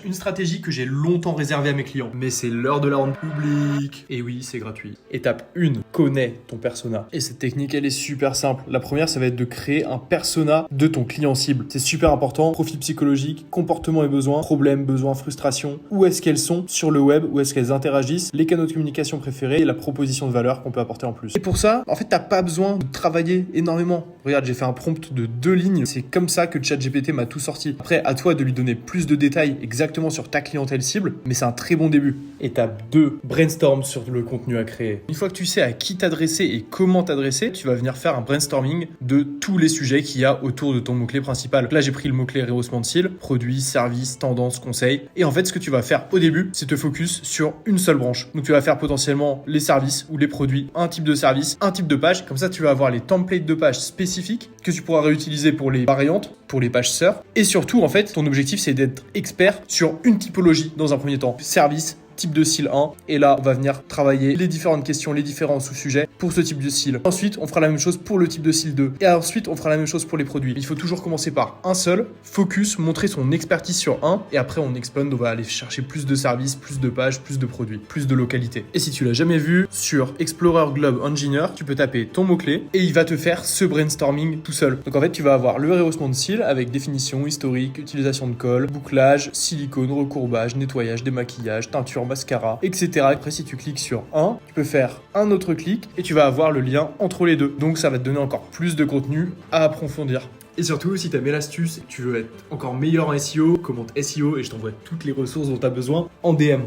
une stratégie que j'ai longtemps réservée à mes clients. Mais c'est l'heure de la rendre publique. Et oui, c'est gratuit. Étape 1, connais ton persona. Et cette technique, elle est super simple. La première, ça va être de créer un persona de ton client cible. C'est super important. Profil psychologique, comportement et besoins, problèmes, besoins, frustrations. Où est-ce qu'elles sont sur le web? Où est-ce qu'elles interagissent? Les canaux de communication préférés et la proposition de valeur qu'on peut apporter en plus. Et pour ça, en fait, t'as pas besoin de travailler énormément. Regarde, j'ai fait un prompt de 2 lignes. C'est comme ça que ChatGPT m'a tout sorti. Après, à toi de lui donner plus de détails exactement sur ta clientèle cible, mais c'est un très bon début. Étape 2, brainstorm sur le contenu à créer. Une fois que tu sais à qui t'adresser et comment t'adresser, tu vas venir faire un brainstorming de tous les sujets qu'il y a autour de ton mot-clé principal. Là, j'ai pris le mot-clé rehaussement de cils, produits, services, tendances, conseils. Et en fait, ce que tu vas faire au début, c'est te focus sur une seule branche. Donc, tu vas faire potentiellement les services ou les produits, un type de service, un type de page. Comme ça, tu vas avoir les templates de pages spécifiques que tu pourras réutiliser pour les variantes, pour les pages sœurs. Et surtout, en fait, ton objectif, c'est d'être expert sur une typologie dans un premier temps. Service, type de cils 1, et là on va venir travailler les différentes questions, les différents sous-sujets pour ce type de cils. Ensuite on fera la même chose pour le type de cils 2, et ensuite on fera la même chose pour les produits. Il faut toujours commencer par un seul, focus, montrer son expertise sur un, et après on expand, on va aller chercher plus de services, plus de pages, plus de produits, plus de localités. Et si tu l'as jamais vu, sur Explorer Globe Engineer, tu peux taper ton mot-clé, et il va te faire ce brainstorming tout seul. Donc en fait tu vas avoir le rehaussement de cils avec définition, historique, utilisation de colle, bouclage, silicone, recourbage, nettoyage, démaquillage, teinture, mascara, etc. Après, si tu cliques sur un, tu peux faire un autre clic et tu vas avoir le lien entre les deux. Donc, ça va te donner encore plus de contenu à approfondir. Et surtout, si tu as aimé l'astuce et que tu veux être encore meilleur en SEO, commente SEO et je t'envoie toutes les ressources dont tu as besoin en DM.